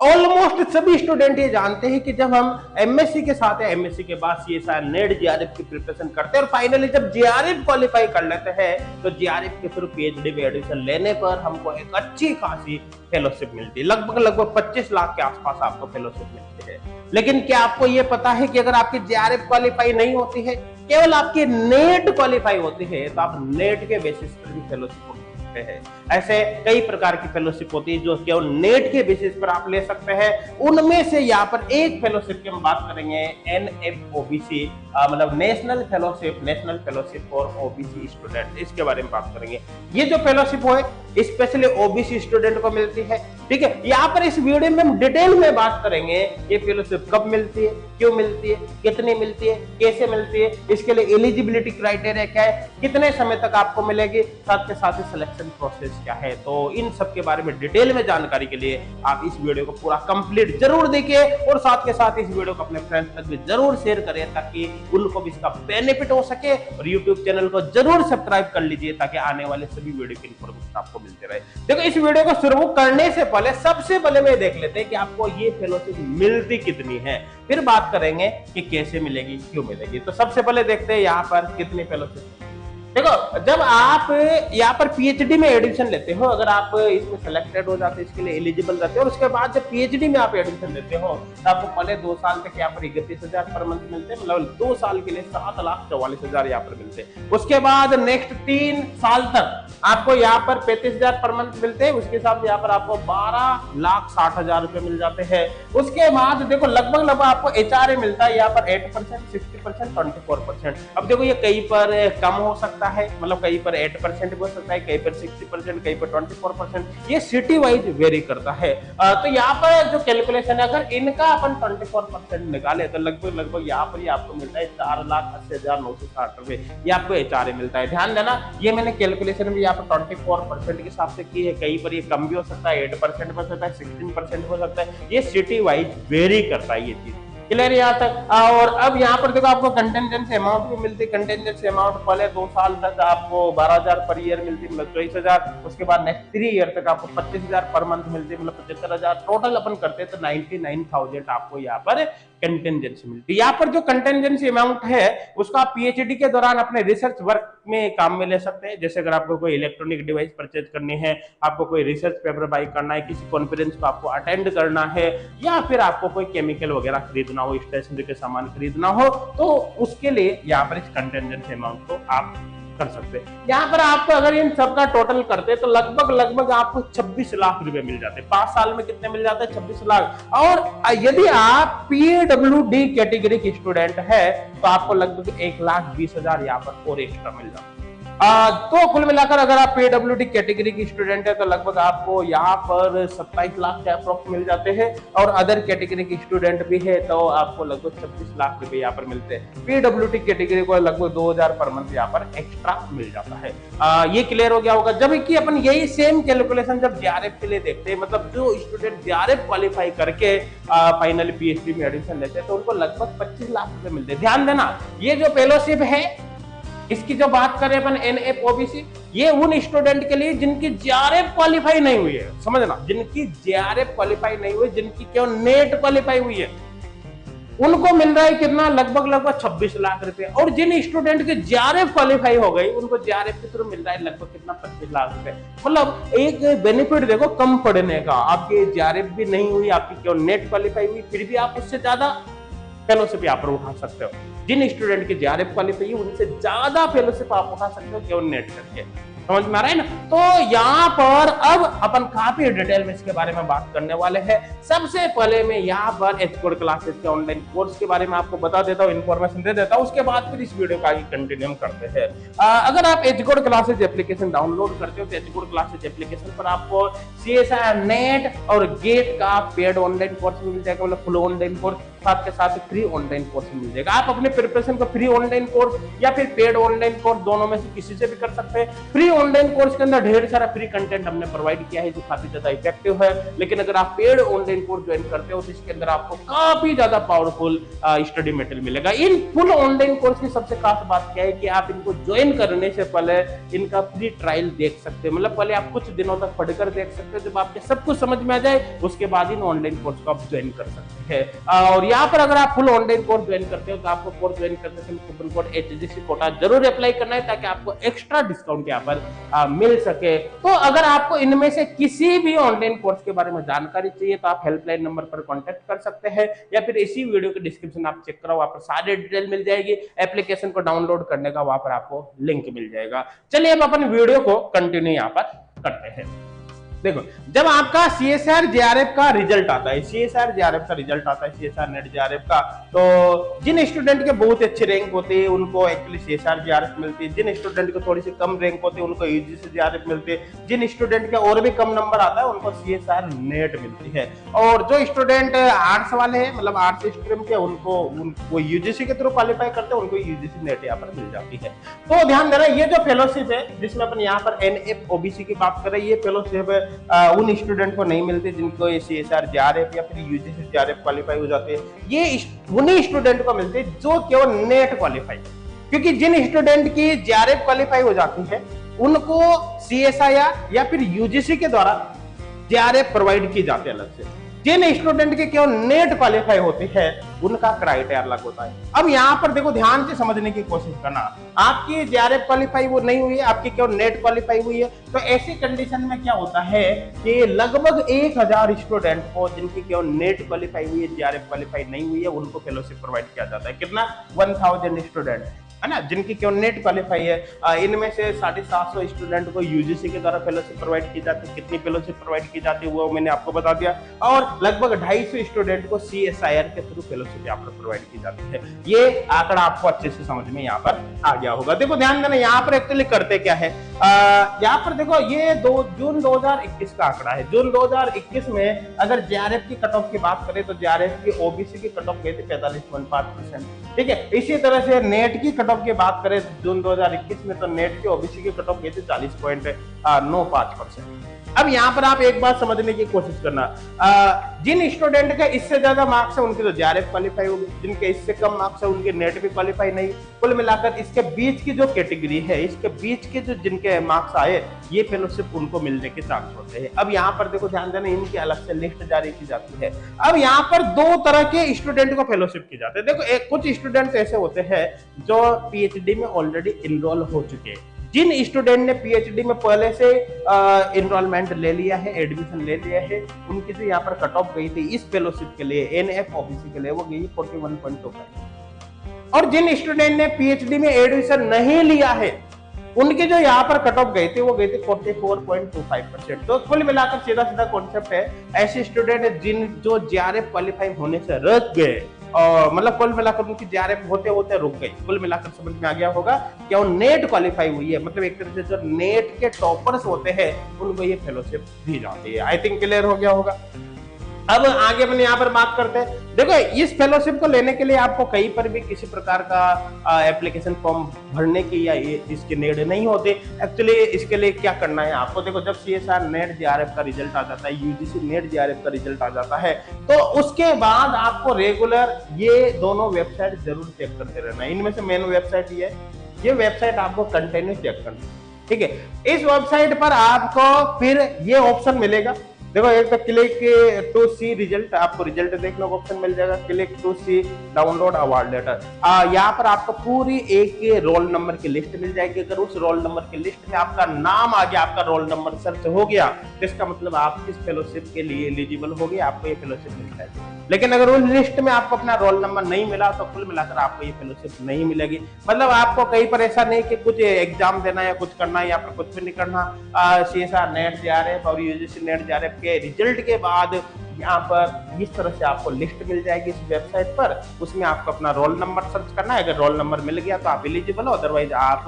Almost सभी student ये जानते हैं कि जब हम एमएससी के साथ है, एमएससी के बाद सीएसआर नेट जेआरएफ की प्रिपरेशन करते हैं और फाइनली जब जेआरएफ क्वालिफाई कर लेते हैं तो जेआरएफ के थ्रू पीएचडी में एडमिशन लेने पर हमको एक अच्छी खासी फेलोशिप मिलती है। लगभग लगभग 25 लाख के आसपास आपको फेलोशिप मिलती है। लेकिन क्या आपको ये पता है कि अगर आपकी जेआरएफ क्वालिफाई नहीं होती है, केवल आपकी नेट क्वालिफाई होती है, तो आप नेट के बेसिस पर भी फेलोशिप है। ऐसे कई प्रकार की फेलोशिप होती है जो केवल नेट के बेसिस पर आप ले सकते हैं। उनमें से यहाँ पर एक फेलोशिप की हम बात करेंगे, एनएफओबीसी, मतलब national fellowship for OBC student, इसके बारे में बात करेंगे। ये जो फेलोशिप है स्पेशली ओबीसी स्टूडेंट को मिलती है। ठीक है, यहाँ पर इस वीडियो में हम डिटेल में बात करेंगे ये फेलोशिप कब मिलती है, क्यों मिलती है, कितनी मिलती है, कैसे मिलती है, इसके लिए एलिजिबिलिटी क्राइटेरिया क्या है, कितने समय तक आपको मिलेगी, साथ के साथ ही सिलेक्शन प्रोसेस क्या है। तो इन सब के बारे में डिटेल में जानकारी के लिए आप इस वीडियो को पूरा कंप्लीट जरूर देखिए और साथ के साथ इस वीडियो को अपने फ्रेंड्स तक भी जरूर शेयर करें ताकि उनको भी इसका बेनिफिट हो सके। और यूट्यूब चैनल को जरूर सब्सक्राइब कर लीजिए ताकि आने वाले सभी वीडियो की इन्फॉर्मेशन आपको मिलते रहे। देखो, इस वीडियो को शुरू करने से पहले सबसे पहले मैं देख लेते हैं कि आपको ये फेलोशिप मिलती कितनी है, फिर बात करेंगे कि कैसे मिलेगी, क्यों मिलेगी। तो सबसे पहले देखते हैं यहाँ पर कितनी फेलोशिप। देखो, जब आप यहाँ पर पीएचडी में एडमिशन लेते हो, अगर आप इसमें सिलेक्टेड हो जाते हो, इसके लिए एलिजिबल रहते हो और उसके बाद जब पीएचडी में आप एडमिशन लेते हो तो आपको पहले 2 साल तक यहाँ पर 31,000 पर मंथ मिलते हैं, मतलब 2 साल के लिए 7,44,000 यहाँ पर मिलते हैं। उसके बाद नेक्स्ट 3 साल तक आपको यहाँ पर 35,000 पर मंथ मिलते हैं, उसके साथ यहाँ पर आपको 12,60,000 रुपए मिल जाते हैं। उसके बाद देखो लगभग आपको एचआरए मिलता है यहाँ पर 8%, 60%, 24%। अब देखो ये कहीं पर कम हो सकता है, मतलब कहीं पर 8% हो सकता है, कहीं पर 60%, कहीं पर 24%, ये सिटी वाइज वेरी करता है। तो यहाँ पर जो कैलकुलेशन है, अगर इनका अपन 24% निकाले तो लगभग यहाँ पर आपको मिलता है 4,80,960 रुपए, ये आपको एचआरए मिलता है। ध्यान देना, ये मैंने कैलकुलेशन भी यहाँ पर 24% के हिसाब से की है, कहीं पर ये कम भी हो सकता है, 8% हो सकता है, 16% हो सकता है, ये सिटी वाइज वेरी करता है ये चीज। क्लियर यहाँ तक। और अब यहाँ पर देखो आपको कंटेंजेंसी अमाउंट भी मिलती है। कंटेंजेंसी अमाउंट पहले 2 साल तक आपको 12,000 पर ईयर मिलती है, मतलब 24,000। उसके बाद नेक्स्ट 3 ईयर तक आपको 25,000 पर मंथ मिलती है, मतलब 75,000। टोटल अपन करते हैं तो 99,000 आपको यहाँ पर कंटेंजेंसी मिलती है। यहाँ पर जो कंटेंजेंसी अमाउंट है उसका आप पीएचडी के दौरान अपने रिसर्च वर्क में काम में ले सकते हैं। जैसे अगर आपको कोई इलेक्ट्रॉनिक डिवाइस परचेज करनी है, आपको कोई रिसर्च पेपर बाई करना है, किसी कॉन्फ्रेंस को आपको अटेंड करना है, या फिर आपको कोई केमिकल वगैरह खरीदना हो, स्टेशनरी के सामान खरीदना हो, तो उसके लिए यहाँ पर इस कंटेंजेंसी अमाउंट को आप कर सकते हैं। यहाँ पर आपको अगर इन सबका टोटल करते तो लगभग आपको 26 लाख रुपए मिल जाते हैं। 5 साल में कितने मिल जाते हैं? 26 लाख। और यदि आप पीडब्ल्यूडी कैटेगरी के स्टूडेंट है तो आपको लगभग 1,20,000 यहाँ पर और एक्स्ट्रा मिल जाता है। तो कुल मिलाकर अगर आप पीडब्ल्यूडी कैटेगरी की स्टूडेंट है तो लगभग आपको यहाँ पर 27 लाख के अप्रोक्स मिल जाते हैं, और अदर कैटेगरी की स्टूडेंट भी है तो आपको लगभग 26 लाख रुपए यहाँ पर मिलते हैं। पीडब्ल्यूडी कैटेगरी को लगभग 2,000 पर मंथ यहाँ पर एक्स्ट्रा मिल जाता है। ये क्लियर हो गया होगा। जब कि अपन यही सेम कैलकुलेशन जब जेआरएफ के लिए देखते हैं, मतलब जो स्टूडेंट जेआरएफ क्वालिफाई करके फाइनली पीएचडी में एडमिशन लेते हैं तो उनको लगभग 25 लाख रुपए मिलते हैं। ध्यान देना, ये जो फेलोशिप है इसकी जो बात करें अपन एनएफओबीसी, ये उन स्टूडेंट के लिए जिनकी जेआरएफ क्वालिफाई नहीं हुई है, समझना, जिनकी जेआरएफ क्वालिफाई नहीं हुई, जिनकी केवल नेट क्वालिफाई हुई है, उनको मिल रहा है कितना? लगभग 26 लाख रुपए। और जिन स्टूडेंट की जेआरएफ क्वालिफाई हो गई उनको जेआरएफ के थ्रू मिल रहा है लगभग कितना? 25 लाख रुपए। मतलब एक बेनिफिट देखो कम पड़ने का, आपकी जेआरएफ भी नहीं हुई, आपकी केवल नेट क्वालिफाई हुई, फिर भी आप उससे ज्यादा फेलोशिप यहाँ पर उठा सकते हो। जिन स्टूडेंट की जेआरएफ क्वालिफाई है उनसे ज्यादा फेलोशिप आप उठा सकते हो केवल नेट करके। समझ में आ रहा है ना? तो यहाँ पर अब अपन काफी डिटेल में इसके बारे में बात करने वाले हैं। सबसे पहले मैं यहाँ पर एचकोड क्लासेस के ऑनलाइन कोर्स के बारे में आपको बता देता हूँ, इन्फॉर्मेशन दे देता हूँ, उसके बाद फिर इस वीडियो का आगे कंटिन्यू करते हैं। अगर आप एचकोड क्लासेस एप्लीकेशन डाउनलोड करते हो तो एचकोड क्लासेस एप्लीकेशन पर आपको सीएसआईआर नेट और गेट का पेड ऑनलाइन कोर्स मिल जाएगा, मतलब फुल ऑनलाइन कोर्स। साथ के साथ फ्री ऑनलाइन कोर्स मिल जाएगा। आप अपने प्रिपरेशन को फ्री ऑनलाइन कोर्स या फिर पेड ऑनलाइन कोर्स दोनों में से किसी से भी कर सकते हैं। फ्री ऑनलाइन कोर्स के अंदर ढेर सारा फ्री कंटेंट हमने प्रोवाइड किया है जो काफी ज्यादा इफेक्टिव है, लेकिन अगर आप पेड ऑनलाइन कोर्स ज्वाइन करते हो तो इसके अंदर आपको काफी ज्यादा पावरफुल स्टडी मटेरियल मिलेगा। इन फुल ऑनलाइन कोर्स की सबसे खास बात क्या है कि आप इनको ज्वाइन करने से पहले इनका फ्री ट्रायल देख सकते हैं, मतलब पहले आप कुछ दिनों तक पढ़कर देख सकते हो। जब आपके सब कुछ समझ में आ जाए उसके बाद इन ऑनलाइन कोर्स को आप ज्वाइन कर सकते हैं। और यहाँ पर अगर आप फुल ऑनलाइन कोर्स ज्वाइन करते हो तो आपको कोर्स ज्वाइन करने से कूपन कोड HGC कोटा जरूर अप्लाई करना है ताकि आपको एक्स्ट्रा डिस्काउंट यहाँ पर मिल सके। तो अगर आपको इनमें से किसी भी ऑनलाइन कोर्स के बारे में जानकारी चाहिए तो आप हेल्पलाइन नंबर पर कॉन्टेक्ट कर सकते हैं या फिर इसी वीडियो के डिस्क्रिप्शन आप चेक करो, वहां पर सारे डिटेल मिल जाएगी। एप्लीकेशन को डाउनलोड करने का वहां पर आपको लिंक मिल जाएगा। चलिए अब अपन वीडियो को कंटिन्यू यहाँ पर करते हैं। देखो, जब आपका CSR JRF का रिजल्ट आता है, CSR JRF का रिजल्ट आता है, CSR नेट JRF का, तो जिन स्टूडेंट के बहुत अच्छे रैंक होते हैं उनको एक्चुअली CSR JRF मिलती है। जिन स्टूडेंट के थोड़ी सी कम रैंक होते हैं उनको UGC JRF मिलती है। जिन स्टूडेंट के और भी कम नंबर आता है उनको CSR नेट मिलती है। और जो स्टूडेंट आर्ट्स वाले हैं, मतलब आर्ट्स स्ट्रीम के, उनको UGC के थ्रू क्वालिफाई करते हैं, उनको UGC नेट यहाँ पर मिल जाती है। तो ध्यान देना, ये जो फेलोशिप है जिसमें अपन यहाँ पर NF OBC की बात करें, ये फेलोशिप उन स्टूडेंट को नहीं मिलते जिनको ये CSR JRF या फिर UGC JRF क्वालिफाई हो जाते हैं। ये उन्हीं स्टूडेंट को मिलते हैं जो केवल नेट क्वालिफाई, क्योंकि जिन स्टूडेंट की JRF क्वालिफाई हो जाती है उनको CSIR या फिर UGC के द्वारा JRF प्रोवाइड की जाती है अलग से। जिन स्टूडेंट के केवल नेट क्वालिफाई होती है उनका क्राइटेरिया अलग होता है। अब यहाँ पर देखो, ध्यान से समझने की कोशिश करना, आपकी JRF क्वालिफाई वो नहीं हुई है, आपकी केवल नेट क्वालिफाई हुई है, तो ऐसी कंडीशन में क्या होता है कि लगभग 1000 स्टूडेंट को जिनकी केवल नेट क्वालिफाई हुई है, JRF क्वालिफाई नहीं हुई है, उनको फेलोशिप प्रोवाइड किया जाता है। कितना? 1000 स्टूडेंट है ना, जिनकी केवल नेट क्वालिफाई है। इनमें से 750 स्टूडेंट को UGC के द्वारा फेलोशिप प्रोवाइड की जाती है। कितनी फेलोशिप प्रोवाइड की जाती है वो मैंने आपको बता दिया। और लगभग 250 स्टूडेंट को CSIR के थ्रू फेलोशिप यहाँ पर प्रोवाइड की जाती है। ये आंकड़ा आपको अच्छे से समझ में यहाँ पर आ गया होगा। देखो ध्यान देना, यहाँ पर एक्चुअली करते क्या है, यहाँ पर देखो ये जून 2021 का आंकड़ा है। जून 2021 में अगर JRF की कट ऑफ की बात करें तो JRF की OBC की कट ऑफ गई थी 45.5%। ठीक है, इसी तरह से नेट की कट ऑफ की बात करें जून 2021 में तो नेट की OBC की कट ऑफ गई थी 40.95%। अब यहाँ पर आप एक बात समझने की कोशिश करना, जिन स्टूडेंट के इससे ज्यादा मार्क्स है उनके तो JRF क्वालिफाई होगी, जिनके इससे कम मार्क्स है उनके नेट भी क्वालिफाई नहीं। कुल मिलाकर इसके बीच की जो कैटेगरी है, इसके बीच के जो जिनके मार्क्स आए, ये फेलोशिप उनको मिलने के चांस होते हैं। अब यहाँ पर देखो ध्यान देना, इनकी अलग से लिस्ट जारी की जाती है। अब यहाँ पर 2 तरह के स्टूडेंट को फेलोशिप की जाती है। देखो, कुछ स्टूडेंट्स ऐसे होते हैं जो PhD में ऑलरेडी इनरोल हो चुके हैं। जिन स्टूडेंट ने PhD में पहले से इनरोलमेंट ले लिया है, एडमिशन ले लिया है, उनकी जो यहाँ पर कट ऑफ गई थी इस फेलोशिप के लिए, NF OBC के लिए, वो गई 41.25। और जिन स्टूडेंट ने PhD में एडमिशन नहीं लिया है उनकी जो यहाँ पर कट ऑफ गई थी वो गई थी 44.25%। तो कुल मिलाकर सीधा सीधा कॉन्सेप्ट है, ऐसे स्टूडेंट जो JRF क्वालिफाई होने से रुक गए, और मतलब कुल मिलाकर उनकी JRF होते होते रुक गई। कुल मिलाकर समझ में आ गया होगा कि वो नेट क्वालिफाई हुई है, मतलब एक तरह से जो नेट के टॉपर्स होते हैं उनको ये फेलोशिप दी जाती है। आई थिंक क्लियर हो गया होगा। अब आगे अपन यहाँ पर बात करते हैं। देखो, इस फेलोशिप को लेने के लिए आपको कहीं पर भी किसी प्रकार का एप्लीकेशन फॉर्म भरने की या इसकी नीड नहीं होती। एक्चुअली इसके लिए क्या करना है आपको, देखो, जब CSR नेट JRF का रिजल्ट आ जाता है, UGC नेट JRF का रिजल्ट आ जाता है, तो उसके बाद आपको रेगुलर ये दोनों वेबसाइट जरूर चेक करते रहना है। इनमें से मेन वेबसाइट ये वेबसाइट आपको कंटिन्यू चेक करना है। ठीक है, इस वेबसाइट पर आपको फिर ये ऑप्शन मिलेगा। देखो, एक तो क्लिक टू सी रिजल्ट, आपको रिजल्ट देखने का ऑप्शन मिल जाएगा। Click to see download award letter, यहाँ पर आपको पूरी एक रोल नंबर की लिस्ट मिल जाएगी। अगर उस रोल नंबर की लिस्ट में आपका नाम आ गया, आपका रोल नंबर सर्च हो गया, तो इसका मतलब आप इस फेलोशिप के लिए एलिजिबल हो गए, आपको ये फेलोशिप मिल जाएगी। लेकिन अगर उस लिस्ट में आपको अपना रोल नंबर नहीं मिला तो कुल मिलाकर आपको ये फेलोशिप नहीं मिलेगी। मतलब आपको कहीं पर ऐसा नहीं कि कुछ एग्जाम देना है, कुछ करना है, या फिर कुछ भी नहीं करना। CSR नेट JRF और UGC नेट JRF के रिजल्ट के बाद यहाँ पर इस तरह से आपको लिस्ट मिल जाएगी इस वेबसाइट पर। उसमें आपको अपना रोल नंबर सर्च करना है। अगर रोल नंबर मिल गया तो आप एलिजिबल हो, अदरवाइज आप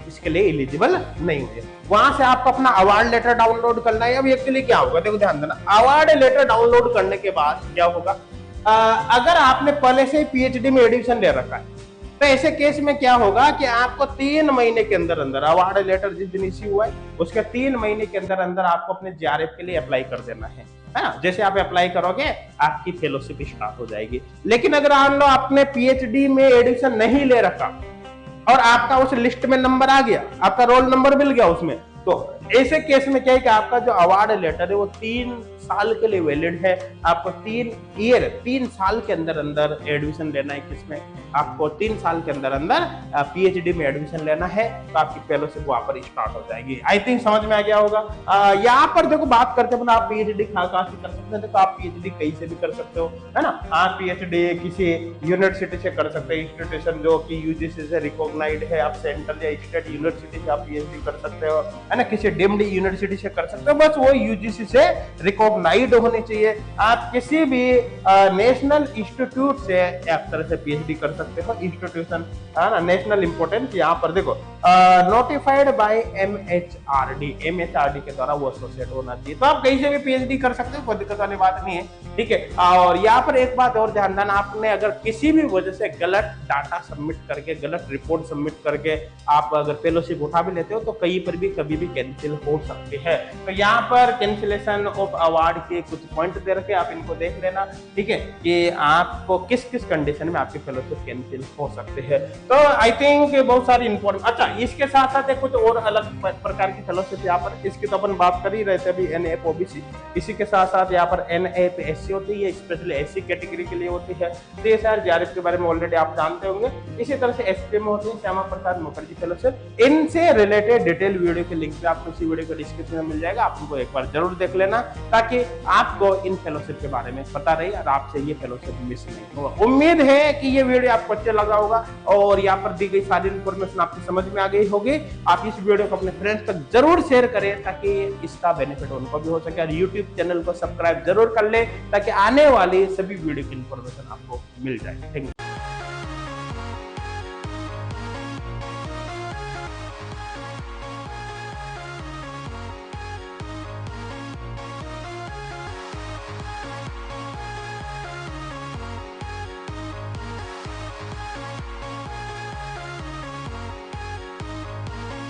इसके लिए एलिजिबल नहीं हुए। वहां से आपको अपना अवार्ड लेटर डाउनलोड करना है। अब इसके लिए क्या होगा, देखो ध्यान देना, अवार्ड लेटर डाउनलोड करने के बाद क्या होगा, अगर आपने पहले से पीएचडी में एडमिशन ले रखा है तो ऐसे केस में क्या होगा कि आपको 3 महीने के अंदर अंदर अवार्ड लेटर जिस दिन इश्यू हुआ है उसके 3 महीने के अंदर अंदर आपको अपने जेआरएफ के लिए अप्लाई कर देना है ना। जैसे आप अप्लाई करोगे आपकी फेलोशिप स्टार्ट हो जाएगी। लेकिन अगर आपने पीएचडी में एडमिशन नहीं ले रखा और आपका उस लिस्ट में नंबर आ गया, आपका रोल नंबर मिल गया उसमें, तो ऐसे केस में क्या है कि आपका जो अवार्ड लेटर है वो 3 साल के लिए वैलिड है। आपको 3 साल के अंदर अंदर एडमिशन लेना है। किसमें? आपको 3 साल के अंदर अंदर पीएचडी में एडमिशन लेना है तो आपकी फेलोशिप वहां पर स्टार्ट हो जाएगी। आई थिंक समझ में आ गया होगा। यहाँ पर देखो बात करते हैं आप पीएचडी कहाँ से कर सकते हैं, तो आप पीएचडी कहीं से भी कर सकते हो, है ना। आप पीएचडी किसी यूनिवर्सिटी से कर सकते हैं, इंस्टीट्यूशन जो कि यूजीसी से रिकॉग्नाइज्ड है। आप सेंट्रल या स्टेट यूनिवर्सिटी से आप पीएचडी कर सकते हो, है ना। किसी डीम्ड यूनिवर्सिटी से कर सकते हो, बस वो यूजीसी से रिकॉग्नाइज्ड होनी चाहिए। आप किसी भी नेशनल इंस्टीट्यूट से एक तरह से पीएचडी कर सकते हो। इंस्टीट्यूशन है ना, नेशनल इंपोर्टेंस यहाँ पर देखो नोटिफाइड बाय एमएचआरडी के द्वारा वो एसोसिएट होना चाहिए। तो आप कहीं से भी पीएचडी कर सकते हो, कोई दिक्कत वाली बात नहीं है, ठीक है। और यहाँ पर एक बात और ध्यान देना, आपने अगर किसी भी वजह से गलत डाटा सबमिट करके, गलत रिपोर्ट सबमिट करके आप अगर फेलोशिप उठा भी लेते हो तो कहीं पर भी कभी भी कैंसिल हो सकती है। तो यहाँ पर कैंसिलेशन ऑफ अवार्ड के कुछ पॉइंट दे रखे, आप इनको देख लेना, ठीक है, कि आपको किस किस कंडीशन में आपकी फेलोशिप कैंसिल हो सकती है। तो आई थिंक बहुत सारी इंपॉर्टेंट, अच्छा इसके साथ साथ कुछ और अलग प्रकार की फेलोशिप यहाँ पर, इसकी तो अपन बात कर ही रहे थे अभी, एनएफ ओबीसी। इसी के साथ साथ यहाँ पर एनएफ एससी होती है, स्पेशली एससी कैटेगरी के लिए होती है। तो ये सारे जेआरएफ के बारे में ऑलरेडी आप जानते होंगे। इसी तरह से एसपी में होती है श्यामा प्रसाद मुखर्जी फेलोशिप। इनसे रिलेटेड डिटेल वीडियो के लिंक पे आपको इसी वीडियो के डिस्क्रिप्शन में मिल जाएगा, आप उनको एक बार जरूर देख लेना ताकि आपको इन फेलोशिप के बारे में पता रहे और आपसे ये फेलोशिप मिस नहीं होगा। उम्मीद है कि ये वीडियो आपको अच्छा लगा होगा और यहाँ पर दी गई सारी इन्फॉर्मेशन आपको समझ में आ गई होगी। आप इस वीडियो को अपने फ्रेंड्स तक जरूर शेयर करें ताकि इसका बेनिफिट उनको भी हो सके, और यूट्यूब चैनल को सब्सक्राइब जरूर कर ले ताकि आने वाली सभी वीडियो की इन्फॉर्मेशन आपको मिल जाए। Thank you.